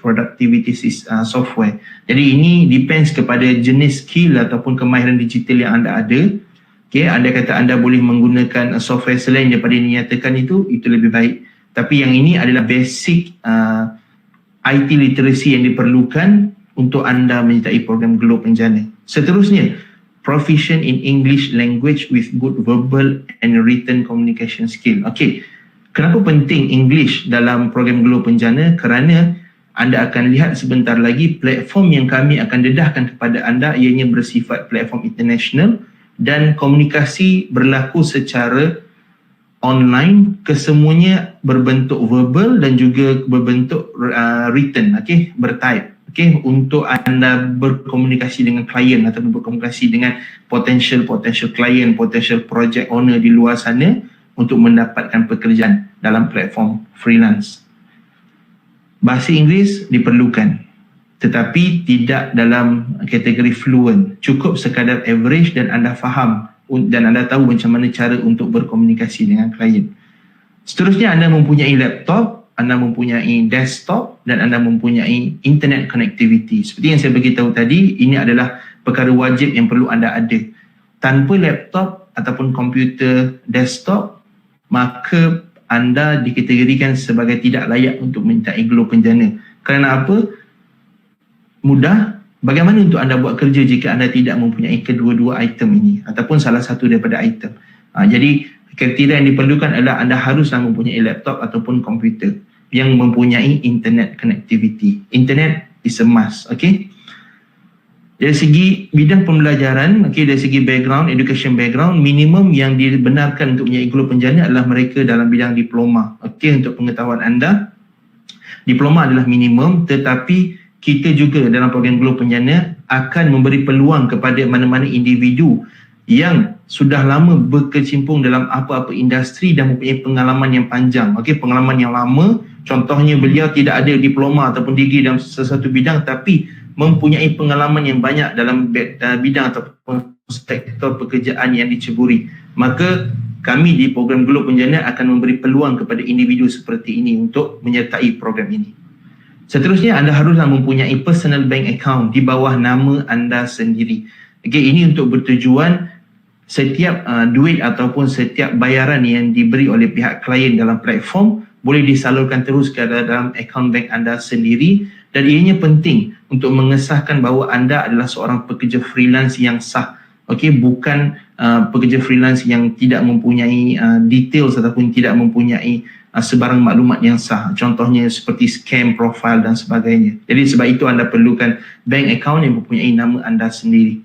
productivity software. Jadi ini depends kepada jenis skill ataupun kemahiran digital yang anda ada. Okay, anda kata anda boleh menggunakan software selain daripada yang dinyatakan itu lebih baik. Tapi yang ini adalah basic IT literacy yang diperlukan untuk anda menyertai program Globe Penjana. Seterusnya, proficient in English language with good verbal and written communication skill. Okey, kenapa penting English dalam program Globe Penjana? Kerana anda akan lihat sebentar lagi platform yang kami akan dedahkan kepada anda ianya bersifat platform international dan komunikasi berlaku secara online, kesemuanya berbentuk verbal dan juga berbentuk written, okey, bertype. Okey, untuk anda berkomunikasi dengan klien ataupun berkomunikasi dengan potential klien, potential project owner di luar sana untuk mendapatkan pekerjaan dalam platform freelance. Bahasa Inggeris diperlukan, tetapi tidak dalam kategori fluent. Cukup sekadar average dan anda faham dan anda tahu macam mana cara untuk berkomunikasi dengan klien. Seterusnya, anda mempunyai laptop, anda mempunyai desktop dan anda mempunyai internet connectivity. Seperti yang saya beritahu tadi, ini adalah perkara wajib yang perlu anda ada. Tanpa laptop ataupun komputer desktop, maka anda dikategorikan sebagai tidak layak untuk menyertai Globe Penjana. Kerana apa? Mudah. Bagaimana untuk anda buat kerja jika anda tidak mempunyai kedua-dua item ini ataupun salah satu daripada item? Jadi kriteria yang diperlukan adalah anda haruslah mempunyai laptop ataupun komputer yang mempunyai internet connectivity. Internet is a must. Okay? Dari segi bidang pembelajaran, okay, dari segi background, education background, minimum yang dibenarkan untuk menyertai Globe Penjana adalah mereka dalam bidang diploma. Okay, untuk pengetahuan anda, diploma adalah minimum, tetapi kita juga dalam program Globe Penjana akan memberi peluang kepada mana-mana individu yang sudah lama berkecimpung dalam apa-apa industri dan mempunyai pengalaman yang panjang. Okey, pengalaman yang lama, contohnya beliau tidak ada diploma ataupun degree dalam sesuatu bidang tapi mempunyai pengalaman yang banyak dalam bidang ataupun sektor pekerjaan yang diceburi. Maka kami di program Globe Penjana akan memberi peluang kepada individu seperti ini untuk menyertai program ini. Seterusnya, anda haruslah mempunyai personal bank account di bawah nama anda sendiri. Okay, ini untuk bertujuan setiap duit ataupun setiap bayaran yang diberi oleh pihak klien dalam platform boleh disalurkan terus ke dalam account bank anda sendiri, dan ianya penting untuk mengesahkan bahawa anda adalah seorang pekerja freelance yang sah. Okey, bukan pekerja freelance yang tidak mempunyai details ataupun tidak mempunyai sebarang maklumat yang sah. Contohnya seperti scam profile dan sebagainya. Jadi sebab itu anda perlukan bank account yang mempunyai nama anda sendiri.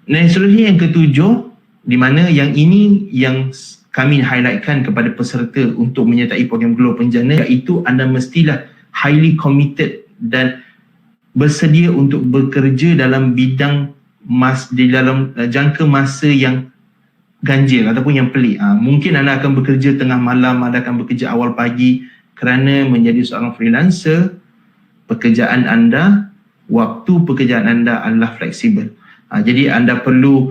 Dan seterusnya yang ketujuh, di mana yang ini yang kami highlightkan kepada peserta untuk menyertai program Globe Penjana, iaitu anda mestilah highly committed dan bersedia untuk bekerja dalam bidang di dalam jangka masa yang ganjil ataupun yang pelik. Mungkin anda akan bekerja tengah malam, anda akan bekerja awal pagi, kerana menjadi seorang freelancer, pekerjaan anda, waktu pekerjaan anda adalah fleksibel. Jadi anda perlu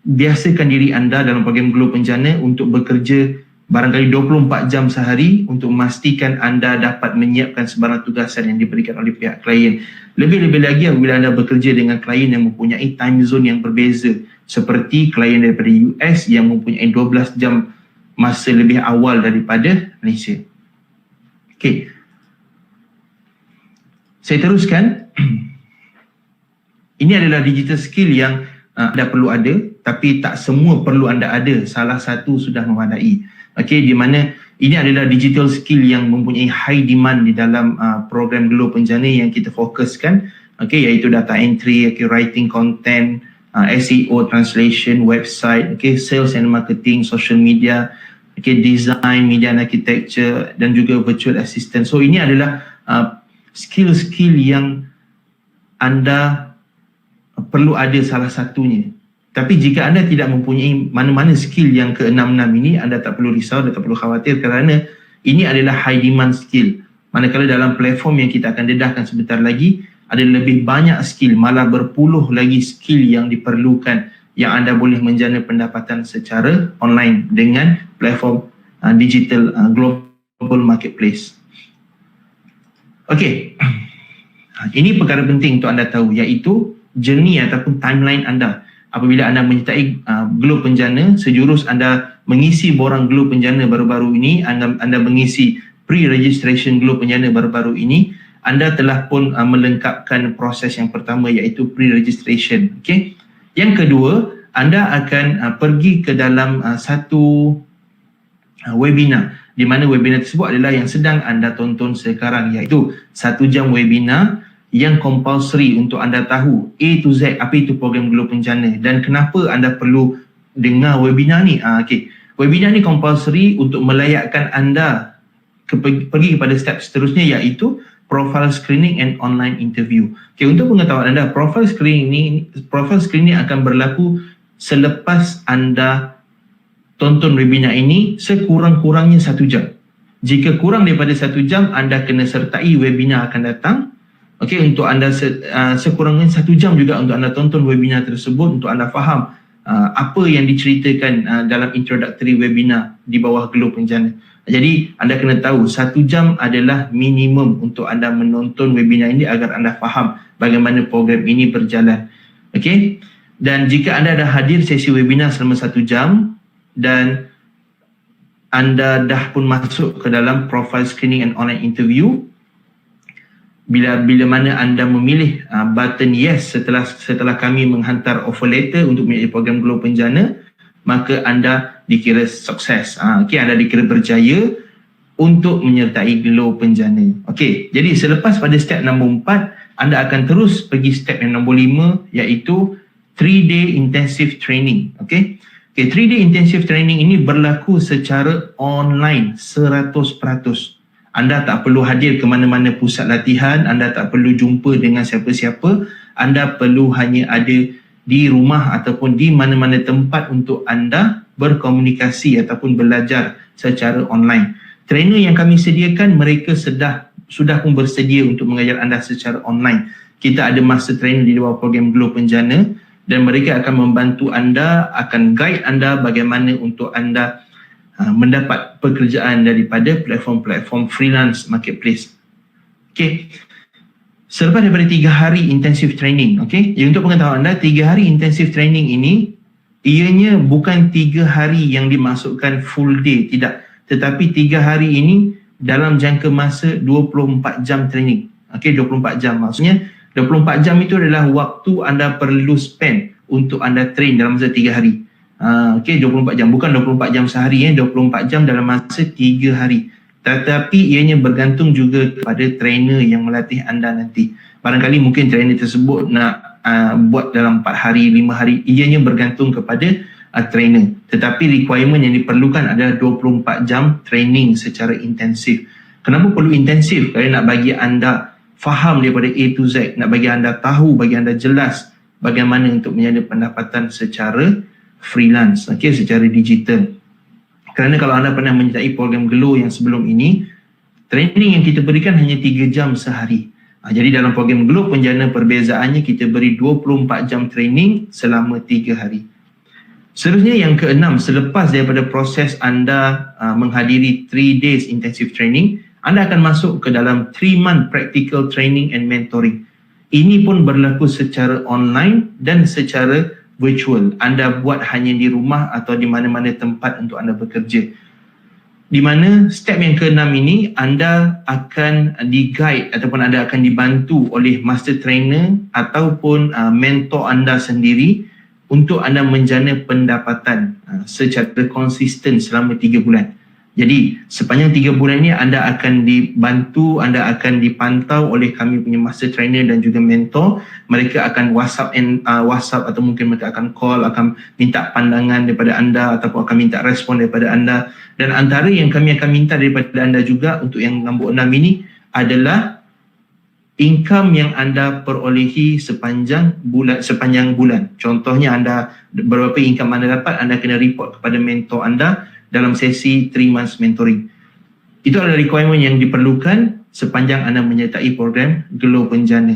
biasakan diri anda dalam program Globe Penjana untuk bekerja barangkali 24 jam sehari untuk memastikan anda dapat menyiapkan sebarang tugasan yang diberikan oleh pihak klien. Lebih-lebih lagi apabila anda bekerja dengan klien yang mempunyai time zone yang berbeza, seperti klien daripada US yang mempunyai 12 jam masa lebih awal daripada Malaysia. Okey. Saya teruskan. Ini adalah digital skill yang anda perlu ada, tapi tak semua perlu anda ada. Salah satu sudah memadai. Okey, di mana ini adalah digital skill yang mempunyai high demand di dalam program Globe Penjana yang kita fokuskan, okey, iaitu data entry, okay, writing content, SEO, translation, website, okay, sales and marketing, social media, okay, design, media and architecture dan juga virtual assistant. So ini adalah skill-skill yang anda perlu ada salah satunya. Tapi jika anda tidak mempunyai mana-mana skill yang ke-6 ini, anda tak perlu risau, anda tak perlu khawatir, kerana ini adalah high demand skill. Manakala dalam platform yang kita akan dedahkan sebentar lagi, ada lebih banyak skill, malah berpuluh lagi skill yang diperlukan yang anda boleh menjana pendapatan secara online dengan platform digital global marketplace. Okey. Ini perkara penting untuk anda tahu, iaitu journey ataupun timeline anda. Apabila anda menyertai Globe Penjana, sejurus anda mengisi borang Globe Penjana baru-baru ini, anda mengisi pre-registration Globe Penjana baru-baru ini, anda telah pun melengkapkan proses yang pertama, iaitu pre-registration. Okay? Yang kedua, anda akan pergi ke dalam satu webinar, di mana webinar tersebut adalah yang sedang anda tonton sekarang, iaitu 1 jam webinar yang compulsory untuk anda tahu A to Z apa itu program Globe Penjana dan kenapa anda perlu dengar webinar ni. Okay. Webinar ni compulsory untuk melayakkan anda pergi kepada step seterusnya, iaitu profile screening and online interview. Okay, untuk pengetahuan anda, profile screening ni akan berlaku selepas anda tonton webinar ini sekurang-kurangnya 1 jam. Jika kurang daripada 1 jam, anda kena sertai webinar akan datang. Okey, untuk anda sekurang-kurangnya 1 jam juga untuk anda tonton webinar tersebut, untuk anda faham apa yang diceritakan dalam introductory webinar di bawah Globe Penjana. Jadi anda kena tahu 1 jam adalah minimum untuk anda menonton webinar ini agar anda faham bagaimana program ini berjalan. Okey, dan jika anda dah hadir sesi webinar selama 1 jam dan anda dah pun masuk ke dalam profile screening and online interview, bila mana anda memilih button yes setelah kami menghantar offer letter untuk menyertai program Globe Penjana, maka anda dikira sukses. Okey, anda dikira berjaya untuk menyertai Globe Penjana. Okey, jadi selepas pada step nombor 4, anda akan terus pergi step yang nombor 5, iaitu 3-day intensive training. Okey. Okay, 3-day intensive training ini berlaku secara online 100%. Anda tak perlu hadir ke mana-mana pusat latihan, anda tak perlu jumpa dengan siapa-siapa, anda perlu hanya ada di rumah ataupun di mana-mana tempat untuk anda berkomunikasi ataupun belajar secara online. Trainer yang kami sediakan, mereka sudah pun bersedia untuk mengajar anda secara online. Kita ada master trainer di luar program Globe Penjana dan mereka akan membantu anda, akan guide anda bagaimana untuk anda mendapat pekerjaan daripada platform-platform freelance marketplace. Okey. Selepas daripada 3 hari intensive training, okey. Untuk pengetahuan anda, 3 hari intensive training ini ianya bukan 3 hari yang dimasukkan full day, tidak. Tetapi 3 hari ini dalam jangka masa 24 jam training. Okey, 24 jam. Maksudnya 24 jam itu adalah waktu anda perlu spend untuk anda train dalam masa 3 hari. Okey, 24 jam, bukan 24 jam sehari, 24 jam dalam masa 3 hari. Tetapi ianya bergantung juga kepada trainer yang melatih anda nanti. Barangkali mungkin trainer tersebut nak buat dalam 4 hari, 5 hari, ianya bergantung kepada trainer. Tetapi requirement yang diperlukan adalah 24 jam training secara intensif. Kenapa perlu intensif? Kerana nak bagi anda faham daripada A to Z, nak bagi anda tahu, bagi anda jelas bagaimana untuk menjadi pendapatan secara freelance, okey, secara digital. Kerana kalau anda pernah menyertai program Glow yang sebelum ini, training yang kita berikan hanya 3 jam sehari. Jadi dalam program Glow Penjana, perbezaannya kita beri 24 jam training selama 3 hari. Seterusnya yang keenam, selepas daripada proses anda menghadiri 3 days intensive training, anda akan masuk ke dalam 3-month practical training and mentoring. Ini pun berlaku secara online dan secara virtual. Anda buat hanya di rumah atau di mana-mana tempat untuk anda bekerja. Di mana step yang keenam ini, anda akan di-guide ataupun anda akan dibantu oleh master trainer ataupun mentor anda sendiri untuk anda menjana pendapatan secara konsisten selama 3 bulan. Jadi sepanjang 3 bulan ini anda akan dibantu, anda akan dipantau oleh kami punya master trainer dan juga mentor. Mereka akan WhatsApp atau mungkin mereka akan call, akan minta pandangan daripada anda ataupun akan minta respon daripada anda. Dan antara yang kami akan minta daripada anda juga untuk yang nombor 6 ini adalah income yang anda perolehi sepanjang bulan. Contohnya anda berapa income anda dapat, anda kena report kepada mentor anda dalam sesi 3 months mentoring. Itu adalah requirement yang diperlukan sepanjang anda menyertai program Glow Penjana.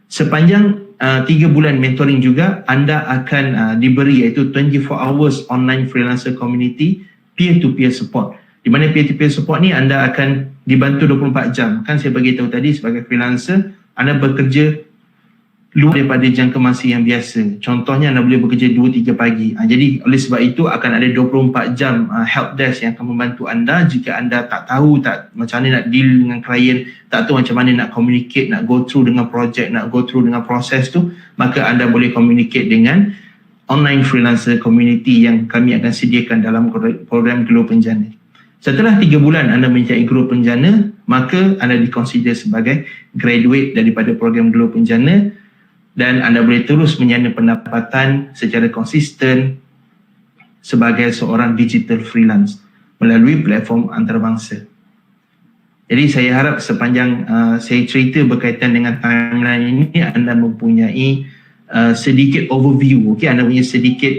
Sepanjang 3 bulan mentoring juga, anda akan diberi iaitu 24 hours online freelancer community peer-to-peer support. Di mana peer-to-peer support ni anda akan dibantu 24 jam. Kan saya beritahu tadi sebagai freelancer, anda bekerja luar daripada jangka masa yang biasa. Contohnya anda boleh bekerja 2-3 pagi. Jadi oleh sebab itu akan ada 24 jam help desk yang akan membantu anda jika anda tak tahu macam mana nak deal dengan klien, tak tahu macam mana nak communicate, nak go through dengan project, nak go through dengan proses tu, maka anda boleh communicate dengan online freelancer community yang kami akan sediakan dalam program Glow Penjana. Setelah 3 bulan anda menyertai Glow Penjana, maka anda dikonsider sebagai graduate daripada program Glow Penjana dan anda boleh terus menyana pendapatan secara konsisten sebagai seorang digital freelance melalui platform antarabangsa. Jadi saya harap sepanjang saya cerita berkaitan dengan timeline ini, anda mempunyai sedikit overview, anda punya sedikit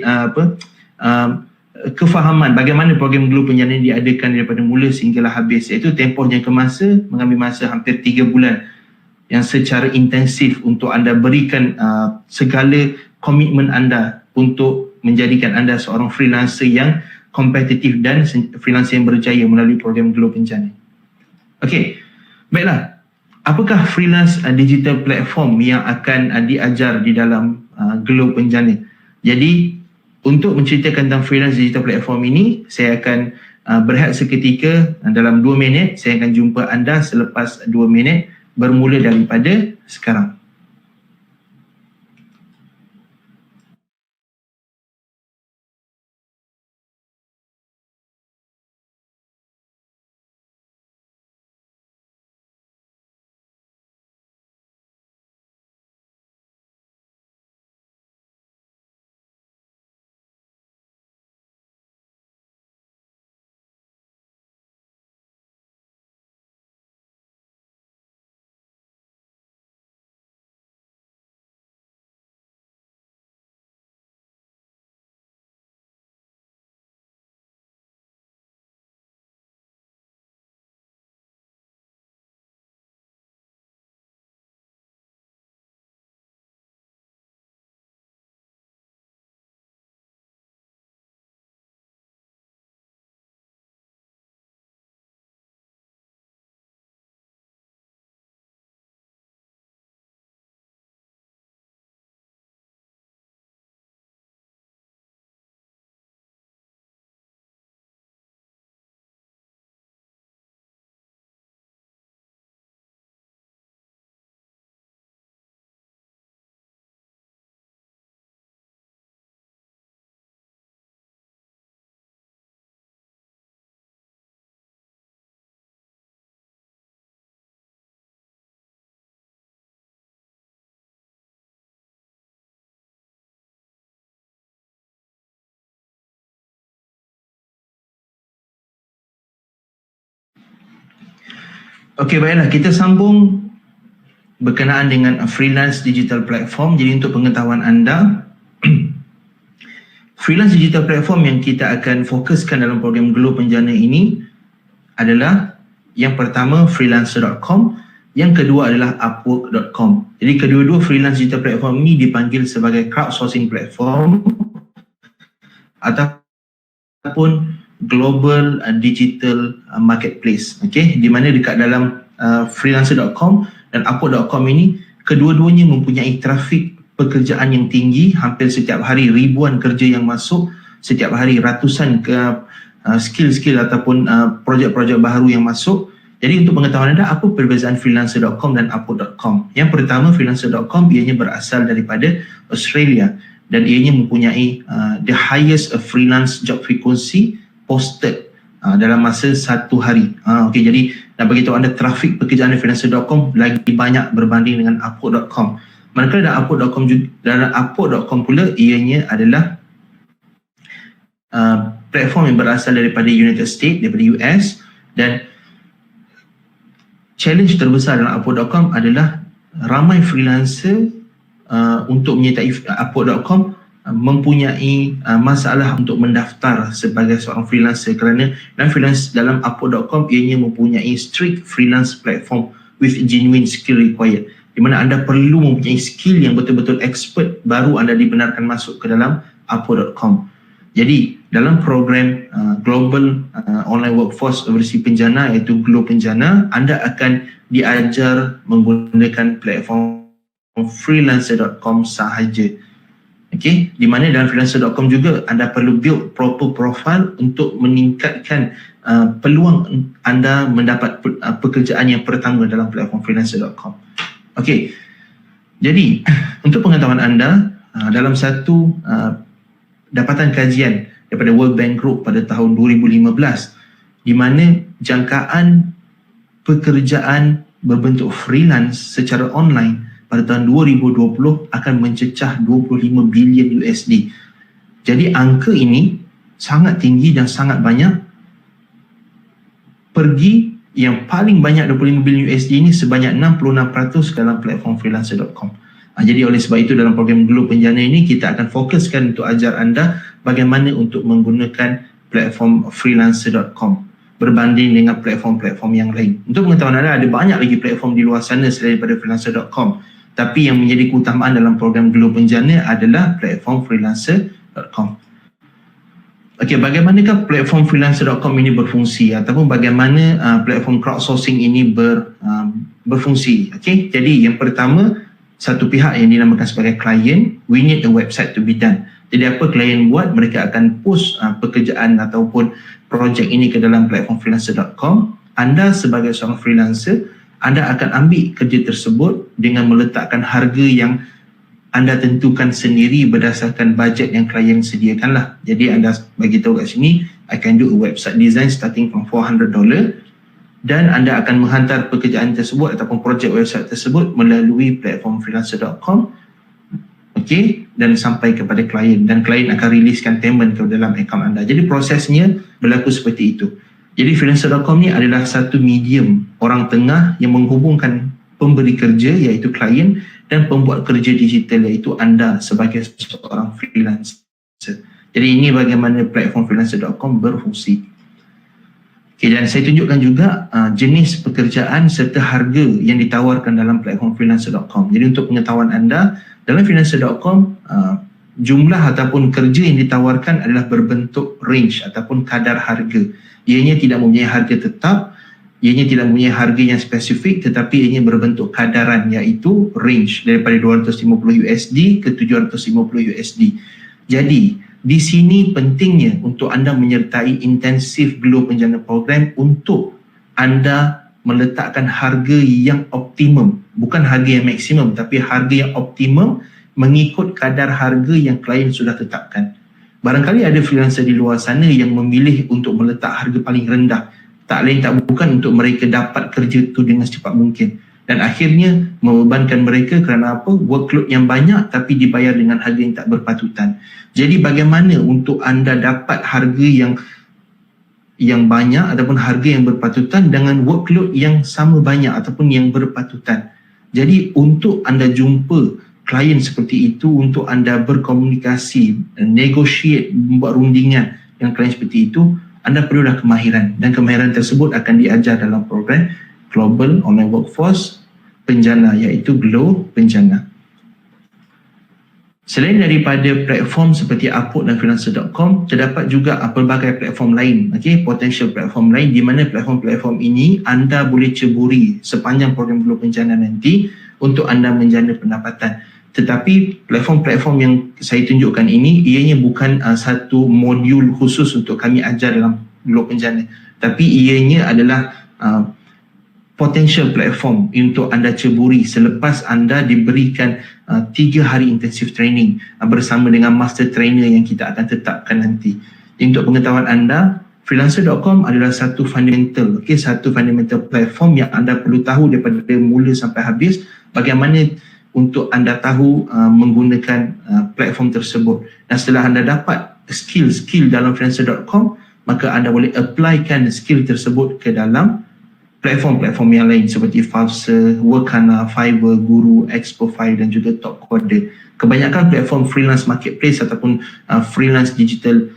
kefahaman bagaimana program Glow Penjana diadakan daripada mula sehinggalah habis, iaitu tempoh jangka masa mengambil masa hampir 3 bulan yang secara intensif untuk anda berikan segala komitmen anda untuk menjadikan anda seorang freelancer yang kompetitif dan freelancer yang berjaya melalui program Glow Penjana. Okey, baiklah. Apakah freelance digital platform yang akan diajar di dalam Glow Penjana? Jadi, untuk menceritakan tentang freelance digital platform ini, saya akan berehat seketika dalam 2 minit. Saya akan jumpa anda selepas 2 minit bermula daripada sekarang. Okey, baiklah, kita sambung berkenaan dengan freelance digital platform. Jadi untuk pengetahuan anda, freelance digital platform yang kita akan fokuskan dalam program Glow Penjana ini adalah yang pertama freelancer.com, yang kedua adalah upwork.com. Jadi kedua-dua freelance digital platform ini dipanggil sebagai crowdsourcing platform ataupun global digital marketplace, okey, di mana dekat dalam freelancer.com dan upwork.com ini kedua-duanya mempunyai trafik pekerjaan yang tinggi. Hampir setiap hari ribuan kerja yang masuk, setiap hari ratusan skill-skill ataupun projek-projek baru yang masuk. Jadi untuk pengetahuan anda, apa perbezaan freelancer.com dan upwork.com? Yang pertama, freelancer.com ianya berasal daripada Australia dan ianya mempunyai the highest freelance job frequency posted dalam masa 1 hari. Okey, jadi nak beritahu anda trafik pekerjaan di freelancer.com lagi banyak berbanding dengan upwork.com. Manakala dalam upwork.com pula ianya adalah platform yang berasal daripada United States, daripada US, dan challenge terbesar dalam upwork.com adalah ramai freelancer untuk menyertai upwork.com mempunyai masalah untuk mendaftar sebagai seorang freelancer kerana dalam freelance dalam upwork.com ianya mempunyai strict freelance platform with genuine skill required, di mana anda perlu mempunyai skill yang betul-betul expert baru anda dibenarkan masuk ke dalam upwork.com. Jadi dalam program Global Online Workforce versi Penjana iaitu Glo Penjana, anda akan diajar menggunakan platform freelancer.com sahaja. Okey, di mana dalam freelancer.com juga anda perlu build proper profile untuk meningkatkan peluang anda mendapat pekerjaan yang pertama dalam platform freelancer.com. Okey. Jadi, untuk pengetahuan anda, dalam satu dapatan kajian daripada World Bank Group pada tahun 2015, di mana jangkaan pekerjaan berbentuk freelance secara online pada tahun 2020 akan mencecah 25 bilion USD. Jadi angka ini sangat tinggi dan sangat banyak. Pergi yang paling banyak 25 bilion USD ini sebanyak 66% dalam platform freelancer.com. Jadi oleh sebab itu dalam program Glo Penjana ini kita akan fokuskan untuk ajar anda bagaimana untuk menggunakan platform freelancer.com berbanding dengan platform-platform yang lain. Untuk pengetahuan anda, ada banyak lagi platform di luar sana selain daripada freelancer.com. Tapi yang menjadi keutamaan dalam program Glo Penjana adalah platform freelancer.com. Okey, bagaimanakah platform freelancer.com ini berfungsi ataupun bagaimana platform crowdsourcing ini berfungsi? Okey, jadi yang pertama, satu pihak yang dinamakan sebagai klien, we need a website to be done. Jadi apa klien buat, mereka akan post pekerjaan ataupun projek ini ke dalam platform freelancer.com. Anda sebagai seorang freelancer, anda akan ambil kerja tersebut dengan meletakkan harga yang anda tentukan sendiri berdasarkan bajet yang klien sediakanlah. Jadi anda bagi tahu kat sini, I can do a website design starting from $400 dan anda akan menghantar pekerjaan tersebut ataupun projek website tersebut melalui platform freelancer.com, okey, dan sampai kepada klien, dan klien akan riliskan payment ke dalam akaun anda. Jadi prosesnya berlaku seperti itu. Jadi freelancer.com ni adalah satu medium orang tengah yang menghubungkan pemberi kerja iaitu klien dan pembuat kerja digital iaitu anda sebagai seorang freelancer. Jadi ini bagaimana platform freelancer.com berfungsi. Okay, dan saya tunjukkan juga jenis pekerjaan serta harga yang ditawarkan dalam platform freelancer.com. Jadi untuk pengetahuan anda, dalam freelancer.com jumlah ataupun kerja yang ditawarkan adalah berbentuk range ataupun kadar harga. Ianya tidak mempunyai harga tetap, ianya tidak mempunyai harga yang spesifik, tetapi ianya berbentuk kadaran iaitu range daripada 250 USD ke 750 USD. Jadi di sini pentingnya untuk anda menyertai intensif Glo Penjana program untuk anda meletakkan harga yang optimum, bukan harga yang maksimum tapi harga yang optimum mengikut kadar harga yang klien sudah tetapkan. Barangkali ada freelancer di luar sana yang memilih untuk meletak harga paling rendah, tak lain tak bukan untuk mereka dapat kerja itu dengan secepat mungkin, dan akhirnya membebankan mereka kerana apa? Workload yang banyak tapi dibayar dengan harga yang tak berpatutan. Jadi bagaimana untuk anda dapat harga yang banyak ataupun harga yang berpatutan dengan workload yang sama banyak ataupun yang berpatutan. Jadi untuk anda jumpa klien seperti itu, untuk anda berkomunikasi, negotiate, membuat rundingan dengan klien seperti itu, anda perlulah kemahiran, dan kemahiran tersebut akan diajar dalam program Global Online Workforce Penjana iaitu Glo Penjana. Selain daripada platform seperti Upwork dan freelancer.com, terdapat juga pelbagai platform lain, potential platform lain di mana platform-platform ini anda boleh ceburi sepanjang program Glo Penjana nanti untuk anda menjana pendapatan. Tetapi platform-platform yang saya tunjukkan ini, ianya bukan satu modul khusus untuk kami ajar dalam Glo Penjana, tapi ianya adalah potential platform untuk anda ceburi selepas anda diberikan 3 hari intensif training bersama dengan master trainer yang kita akan tetapkan nanti. Untuk pengetahuan anda, freelancer.com adalah satu fundamental, satu fundamental platform yang anda perlu tahu daripada mula sampai habis bagaimana untuk anda tahu menggunakan platform tersebut. Dan setelah anda dapat skill dalam freelancer.com, maka anda boleh applykan skill tersebut ke dalam platform-platform yang lain seperti Fiverr, Workana, Fiverr, Guru, Expo5 dan juga Topcoder. Kebanyakan platform freelance marketplace ataupun freelance digital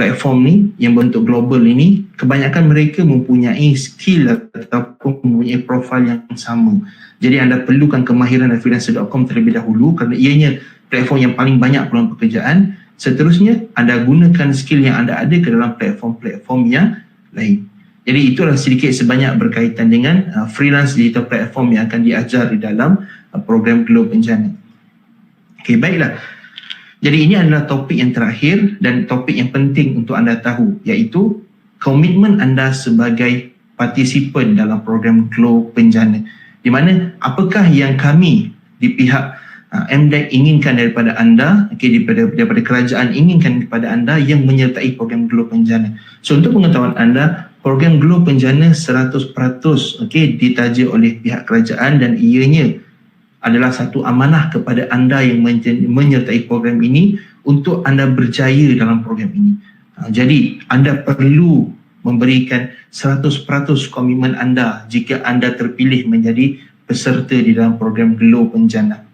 platform ni yang bentuk global ini, kebanyakan mereka mempunyai skill ataupun mempunyai profil yang sama. Jadi anda perlukan kemahiran dari freelancer.com terlebih dahulu kerana ianya platform yang paling banyak peluang pekerjaan. Seterusnya, anda gunakan skill yang anda ada ke dalam platform-platform yang lain. Jadi itulah sedikit sebanyak berkaitan dengan freelance digital platform yang akan diajar di dalam program Glow Penjana. Okey, baiklah. Jadi ini adalah topik yang terakhir dan topik yang penting untuk anda tahu, iaitu komitmen anda sebagai partisipan dalam program Glow Penjana. Di mana apakah yang kami di pihak MDEC inginkan daripada anda, daripada kerajaan inginkan kepada anda yang menyertai program Glow Penjana. So untuk pengetahuan anda, program Glow Penjana 100% ditaja oleh pihak kerajaan dan ianya adalah satu amanah kepada anda yang menyertai program ini untuk anda berjaya dalam program ini. Jadi anda perlu memberikan 100% komitmen anda jika anda terpilih menjadi peserta di dalam program Glow Penjana.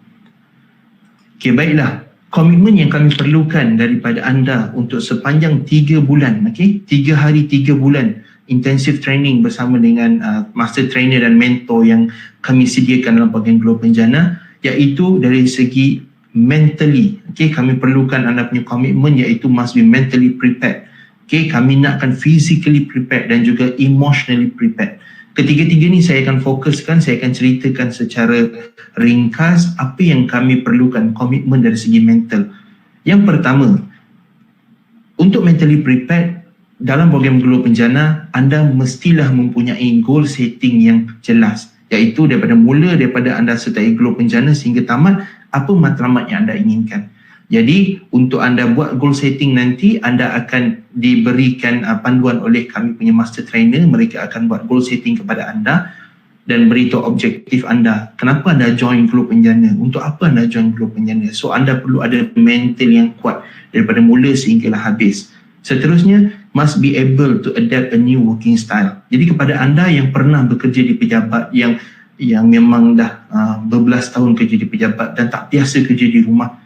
Okey, baiklah. Komitmen yang kami perlukan daripada anda untuk sepanjang 3 bulan, 3 hari 3 bulan intensive training bersama dengan master trainer dan mentor yang kami sediakan dalam program Glow Penjana, iaitu dari segi mentally. Kami perlukan anda punya komitmen iaitu must be mentally prepared. Kami nakkan physically prepared dan juga emotionally prepared. Ketiga-tiga ni saya akan fokuskan, saya akan ceritakan secara ringkas apa yang kami perlukan komitmen dari segi mental. Yang pertama, untuk mentally prepared dalam program Glow Penjana, anda mestilah mempunyai goal setting yang jelas, iaitu daripada anda sertai Glow Penjana sehingga tamat, apa matlamat yang anda inginkan. Jadi untuk anda buat goal setting nanti, anda akan diberikan panduan oleh kami punya master trainer. Mereka akan buat goal setting kepada anda dan beritahu objektif anda. Kenapa anda join Glow Penjana? Untuk apa anda join Glow Penjana? So anda perlu ada mental yang kuat daripada mula sehinggalah habis. Seterusnya, must be able to adapt a new working style. Jadi kepada anda yang pernah bekerja di pejabat yang memang dah berbelas tahun kerja di pejabat dan tak biasa kerja di rumah,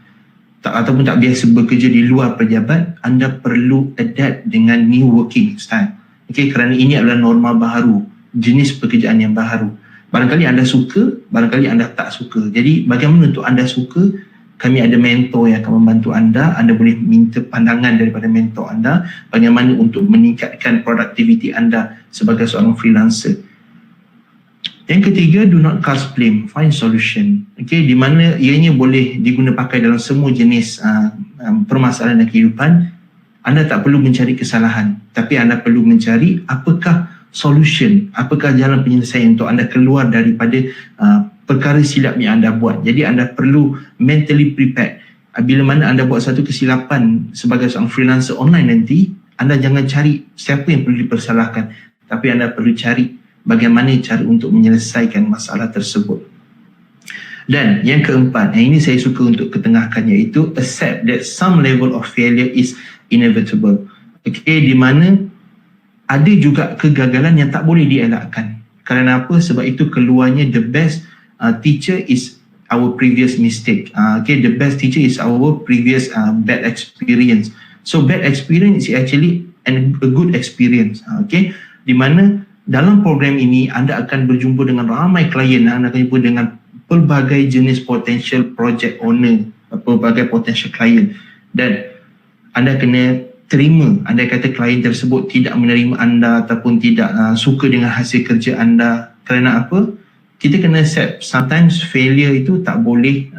ataupun tak biasa bekerja di luar pejabat, anda perlu adapt dengan new working style. Kerana ini adalah norma baharu, jenis pekerjaan yang baharu. Barangkali anda suka, barangkali anda tak suka. Jadi bagaimana untuk anda suka? Kami ada mentor yang akan membantu anda. Anda boleh minta pandangan daripada mentor anda bagaimana untuk meningkatkan produktiviti anda sebagai seorang freelancer. Yang ketiga, do not cast blame, find solution. Di mana ianya boleh diguna pakai dalam semua jenis permasalahan dan kehidupan. Anda tak perlu mencari kesalahan, tapi anda perlu mencari apakah solution, apakah jalan penyelesaian untuk anda keluar daripada perkara silap yang anda buat. Jadi anda perlu mentally prepared. Bila mana anda buat satu kesilapan sebagai seorang freelancer online nanti, anda jangan cari siapa yang perlu dipersalahkan, tapi anda perlu cari bagaimana cara untuk menyelesaikan masalah tersebut. Dan yang keempat, yang ini saya suka untuk ketengahkan, iaitu accept that some level of failure is inevitable. Di mana ada juga kegagalan yang tak boleh dielakkan. Kerana apa? Sebab itu keluarnya the best teacher is our previous mistake. The best teacher is our previous bad experience. So bad experience is actually a good experience. Di mana dalam program ini anda akan berjumpa dengan ramai klien, anda akan berjumpa dengan pelbagai jenis potential project owner, pelbagai potential klien, dan anda kena terima. Anda kata klien tersebut tidak menerima anda ataupun tidak suka dengan hasil kerja anda. Kerana apa? Kita kena accept sometimes failure itu tak boleh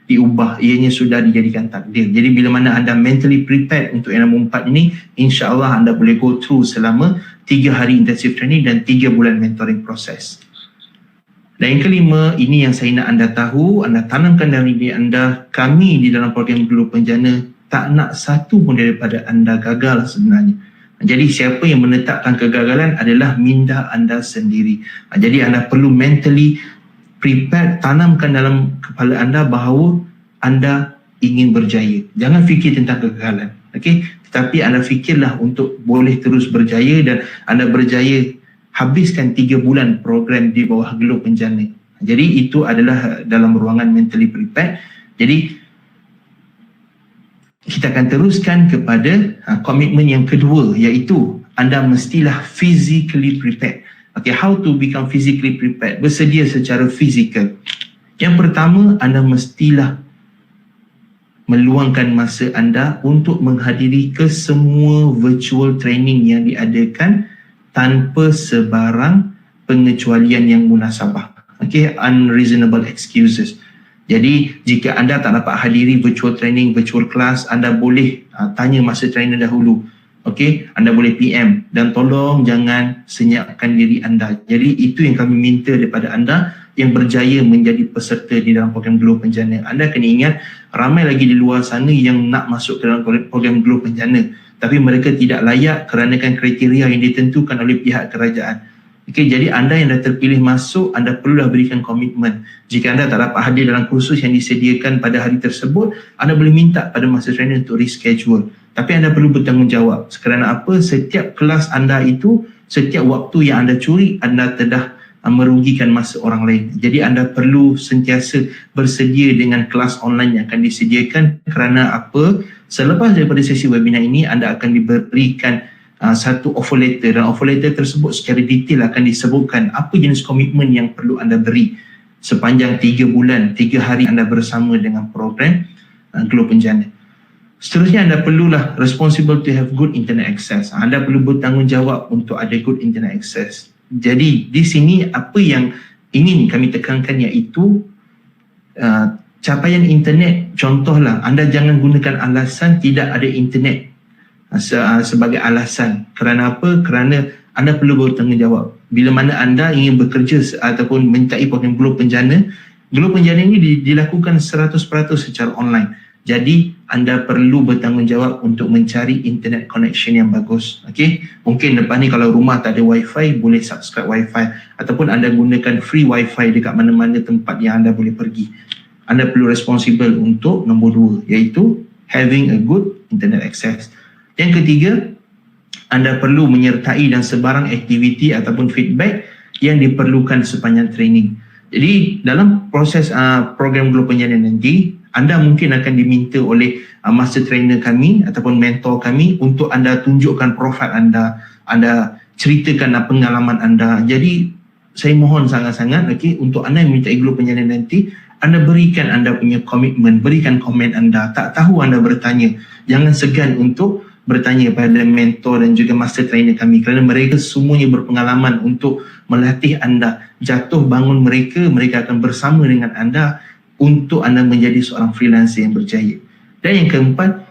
diubah, ianya sudah dijadikan takdir. Jadi bila mana anda mentally prepared untuk yang nombor 4 ini, insya-Allah anda boleh go through selama 3 hari intensive training dan 3 bulan mentoring proses. Dan yang kelima, ini yang saya nak anda tahu, anda tanamkan dalam diri anda, kami di dalam program Glow Penjana tak nak satu pun daripada anda gagal sebenarnya. Jadi siapa yang menetapkan kegagalan adalah minda anda sendiri. Jadi anda perlu mentally prepare, tanamkan dalam kepala anda bahawa anda ingin berjaya. Jangan fikir tentang kegagalan. Tetapi anda fikirlah untuk boleh terus berjaya, dan anda berjaya habiskan 3 bulan program di bawah Glow Penjana. Jadi itu adalah dalam ruangan mentally prepared. Jadi kita akan teruskan kepada komitmen yang kedua, iaitu anda mestilah physically prepared. How to become physically prepared? Bersedia secara fizikal. Yang pertama, anda mestilah meluangkan masa anda untuk menghadiri ke semua virtual training yang diadakan tanpa sebarang pengecualian yang munasabah. Okay, unreasonable excuses. Jadi jika anda tak dapat hadiri virtual training, virtual class, anda boleh tanya masa trainer dahulu. Okay, anda boleh PM dan tolong jangan senyapkan diri anda. Jadi itu yang kami minta daripada anda yang berjaya menjadi peserta di dalam program Glow Penjana. Anda kena ingat, ramai lagi di luar sana yang nak masuk ke dalam program Glow Penjana, tapi mereka tidak layak kerana kriteria yang ditentukan oleh pihak kerajaan. Okay, jadi anda yang dah terpilih masuk, anda perlulah berikan komitmen. Jika anda tak dapat hadir dalam kursus yang disediakan pada hari tersebut, anda boleh minta pada master trainer untuk reschedule. Tapi anda perlu bertanggungjawab. Kerana apa? Setiap kelas anda itu, setiap waktu yang anda curi, anda telah merugikan masa orang lain. Jadi anda perlu sentiasa bersedia dengan kelas online yang akan disediakan. Kerana apa? Selepas daripada sesi webinar ini, anda akan diberikan satu offer letter, dan offer letter tersebut secara detail akan disebutkan apa jenis komitmen yang perlu anda beri sepanjang 3 bulan, 3 hari anda bersama dengan program Glow Penjana. Seterusnya, anda perlulah responsible to have good internet access. Anda perlu bertanggungjawab untuk ada good internet access. Jadi di sini apa yang ingin kami tekankan iaitu capaian internet. Contohlah, anda jangan gunakan alasan tidak ada internet sebagai alasan. Kerana apa? Kerana anda perlu bertanggungjawab. Bila mana anda ingin bekerja ataupun menyertai program Glow Penjana ini dilakukan 100% secara online. Jadi anda perlu bertanggungjawab untuk mencari internet connection yang bagus. Okay? Mungkin lepas ni kalau rumah tak ada wifi, boleh subscribe wifi, ataupun anda gunakan free wifi dekat mana-mana tempat yang anda boleh pergi. Anda perlu responsible untuk nombor 2, iaitu having a good internet access. Yang ketiga, anda perlu menyertai dan sebarang aktiviti ataupun feedback yang diperlukan sepanjang training. Jadi dalam proses program Glow Penjana nanti, anda mungkin akan diminta oleh master trainer kami ataupun mentor kami untuk anda tunjukkan profil anda, anda ceritakan pengalaman anda. Jadi saya mohon sangat-sangat untuk anda yang minta Glow Penjana nanti, anda berikan anda punya komitmen, berikan komen anda. Tak tahu anda bertanya, jangan segan untuk bertanya pada mentor dan juga master trainer kami, kerana mereka semuanya berpengalaman untuk melatih anda. Jatuh bangun mereka akan bersama dengan anda untuk anda menjadi seorang freelancer yang berjaya. Dan yang keempat,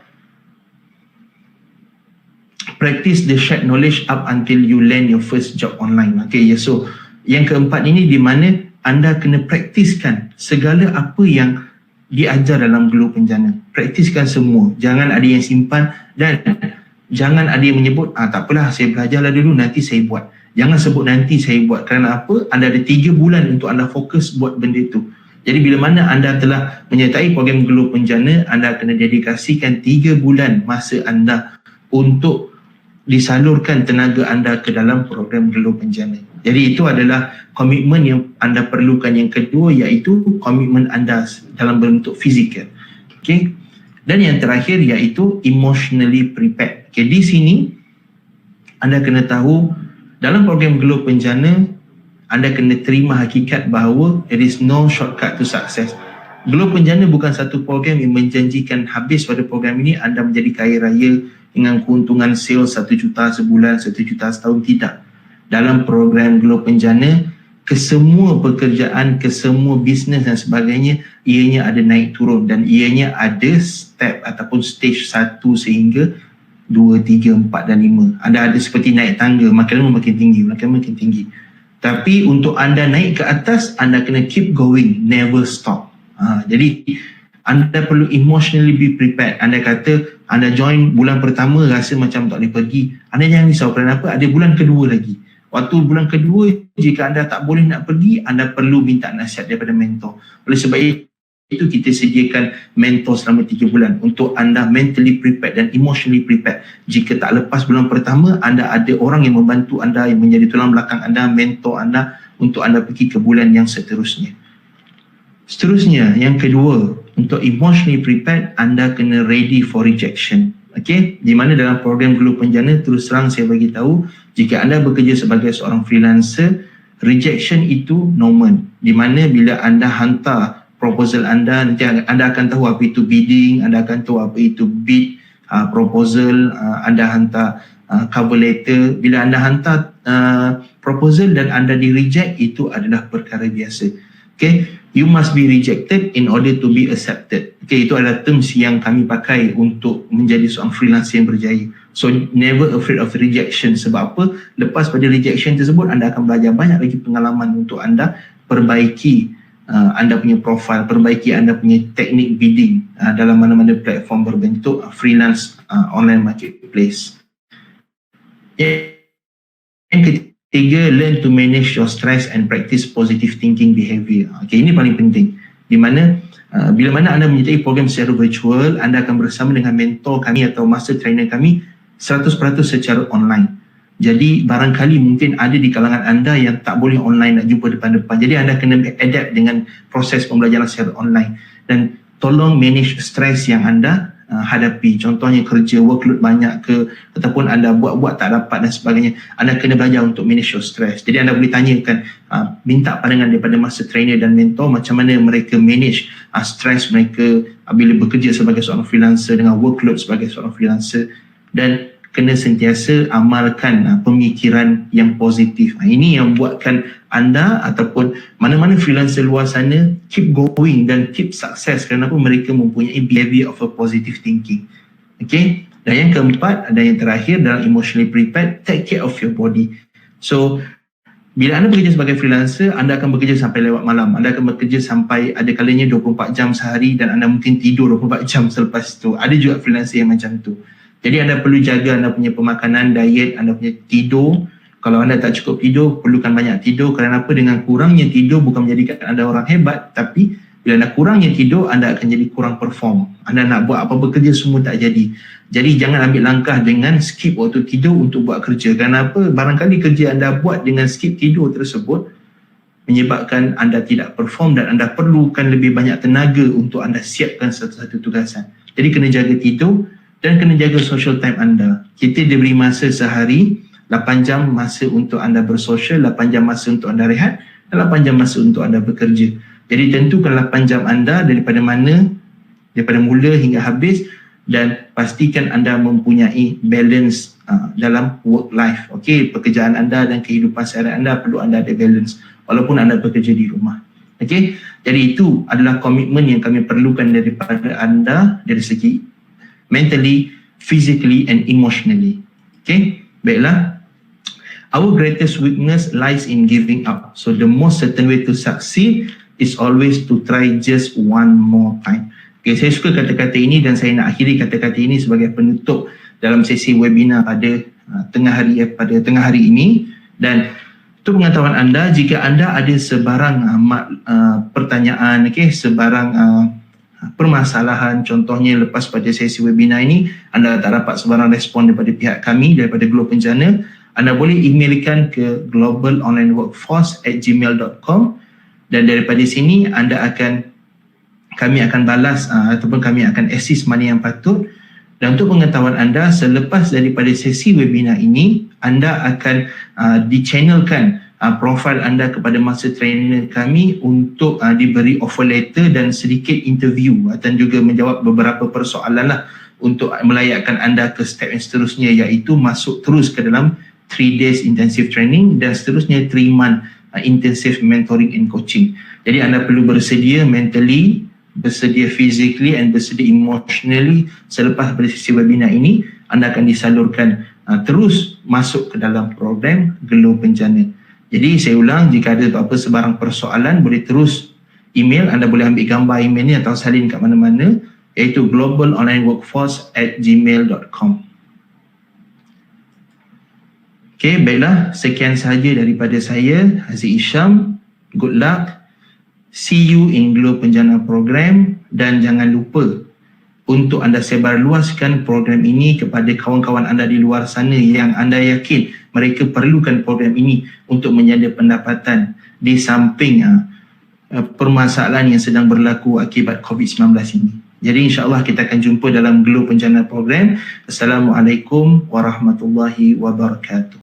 practice the shared knowledge up until you land your first job online. So yang keempat ini di mana anda kena praktiskan segala apa yang diajar dalam Glow Penjana. Praktiskan semua. Jangan ada yang simpan dan jangan ada yang menyebut, tak apalah saya belajarlah dulu, nanti saya buat. Jangan sebut nanti saya buat. Kerana apa? Anda ada 3 bulan untuk anda fokus buat benda itu. Jadi bila mana anda telah menyertai program Glow Penjana, anda kena dedikasikan 3 bulan masa anda untuk disalurkan tenaga anda ke dalam program Glow Penjana. Jadi itu adalah komitmen yang anda perlukan. Yang kedua iaitu komitmen anda dalam bentuk fizikal. Okay? Dan yang terakhir iaitu emotionally prepared. Okay, di sini anda kena tahu dalam program Glow Penjana, anda kena terima hakikat bahawa there is no shortcut to success. Glow Penjana bukan satu program yang menjanjikan habis pada program ini anda menjadi kaya raya dengan keuntungan sales 1 juta sebulan, 1 juta setahun. Tidak. Dalam program Glow Penjana, kesemua pekerjaan, kesemua bisnes dan sebagainya, ianya ada naik turun dan ianya ada step ataupun stage 1 sehingga 2, 3, 4 dan 5. Anda ada seperti naik tangga, makin lama makin tinggi. Tapi untuk anda naik ke atas, anda kena keep going, never stop. Jadi anda perlu emotionally be prepared. Anda kata anda join bulan pertama rasa macam tak boleh pergi, anda jangan risau. Kerana apa? Ada bulan kedua lagi. Waktu bulan kedua, jika anda tak boleh nak pergi, anda perlu minta nasihat daripada mentor. Oleh sebab itu kita sediakan mentor selama 3 bulan untuk anda mentally prepared dan emotionally prepared. Jika tak lepas bulan pertama, anda ada orang yang membantu anda, yang menjadi tulang belakang anda, mentor anda untuk anda pergi ke bulan yang seterusnya. Seterusnya, yang kedua, untuk emotionally prepared, anda kena ready for rejection. Okay? Di mana dalam program Glow Penjana, terus terang saya bagi tahu, jika anda bekerja sebagai seorang freelancer, rejection itu normal. Di mana bila anda hantar proposal anda, nanti anda akan tahu apa itu bidding, anda akan tahu apa itu bid, proposal, anda hantar cover letter. Bila anda hantar proposal dan anda di reject, itu adalah perkara biasa. Okay, you must be rejected in order to be accepted. Okay, itu adalah terms yang kami pakai untuk menjadi seorang freelancer yang berjaya. So never afraid of rejection. Sebab apa? Lepas pada rejection tersebut, anda akan belajar banyak lagi pengalaman untuk anda perbaiki anda punya profil, perbaiki anda punya teknik bidding dalam mana-mana platform berbentuk freelance online marketplace. Yang ketiga, learn to manage your stress and practice positive thinking behavior. Okay, ini paling penting. Di mana bila mana anda menyertai program secara virtual, anda akan bersama dengan mentor kami atau master trainer kami 100% secara online. Jadi barangkali mungkin ada di kalangan anda yang tak boleh online nak jumpa depan-depan. Jadi anda kena adapt dengan proses pembelajaran secara online. Dan tolong manage stres yang anda hadapi. Contohnya kerja, workload banyak ke, ataupun anda buat-buat tak dapat dan sebagainya. Anda kena belajar untuk manage your stress. Jadi anda boleh tanyakan, minta pandangan daripada master trainer dan mentor macam mana mereka manage stres mereka bila bekerja sebagai seorang freelancer dengan workload sebagai seorang freelancer. Dan kena sentiasa amalkan pemikiran yang positif. Ini yang buatkan anda ataupun mana-mana freelancer luar sana keep going dan keep sukses kerana mereka mempunyai behavior of a positive thinking. Okay? Dan yang keempat dan yang terakhir dalam emotionally prepared, take care of your body. So bila anda bekerja sebagai freelancer, anda akan bekerja sampai lewat malam. Anda akan bekerja sampai ada kalanya 24 jam sehari dan anda mungkin tidur 24 jam selepas itu. Ada juga freelancer yang macam tu. Jadi anda perlu jaga anda punya pemakanan, diet, anda punya tidur. Kalau anda tak cukup tidur, perlukan banyak tidur. Kerana apa? Dengan kurangnya tidur bukan menjadikan anda orang hebat, tapi bila anda kurangnya tidur, anda akan jadi kurang perform. Anda nak buat apa-apa kerja semua tak jadi. Jadi jangan ambil langkah dengan skip waktu tidur untuk buat kerja. Kerana apa? Barangkali kerja anda buat dengan skip tidur tersebut menyebabkan anda tidak perform dan anda perlukan lebih banyak tenaga untuk anda siapkan satu-satu tugasan. Jadi kena jaga tidur dan kena jaga social time anda. Kita diberi masa sehari, 8 jam masa untuk anda bersosial, 8 jam masa untuk anda rehat, dan 8 jam masa untuk anda bekerja. Jadi tentukan 8 jam anda daripada mana, daripada mula hingga habis, dan pastikan anda mempunyai balance dalam work life. Okey, pekerjaan anda dan kehidupan seharian anda perlu anda ada balance walaupun anda bekerja di rumah. Okey, jadi itu adalah komitmen yang kami perlukan daripada anda dari segi mentally, physically and emotionally. Okay, baiklah. Our greatest weakness lies in giving up. So the most certain way to succeed is always to try just one more time. Okay, saya suka kata-kata ini dan saya nak akhiri kata-kata ini sebagai penutup dalam sesi webinar pada tengah hari ini. Dan untuk pengetahuan anda, jika anda ada sebarang pertanyaan, okay, sebarang permasalahan, contohnya lepas pada sesi webinar ini anda tak dapat sebarang respon daripada pihak kami, daripada Glow Penjana, anda boleh emailkan ke globalonlineworkforce@gmail.com dan daripada sini kami akan balas ataupun kami akan assist mana yang patut. Dan untuk pengetahuan anda, selepas daripada sesi webinar ini, anda akan di-channelkan profil anda kepada master trainer kami untuk diberi offer letter dan sedikit interview dan juga menjawab beberapa persoalan lah untuk melayakkan anda ke step yang seterusnya, iaitu masuk terus ke dalam 3 days intensive training dan seterusnya 3 month intensive mentoring and coaching. Jadi anda perlu bersedia mentally, bersedia physically and bersedia emotionally. Selepas pada sesi webinar ini, anda akan disalurkan terus masuk ke dalam program Glow Penjana. Jadi saya ulang, jika ada apa-apa sebarang persoalan, boleh terus email. Anda boleh ambil gambar email ni atau salin kat mana-mana, iaitu globalonlineworkforce@gmail.com. Okay, baiklah. Sekian sahaja daripada saya, Haziq Isham. Good luck. See you in Glow Penjana program. Dan jangan lupa untuk anda sebarluaskan program ini kepada kawan-kawan anda di luar sana yang anda yakin mereka perlukan program ini untuk menyada pendapatan di samping permasalahan yang sedang berlaku akibat COVID-19 ini. Jadi insya-Allah kita akan jumpa dalam Glow Penjana program. Assalamualaikum warahmatullahi wabarakatuh.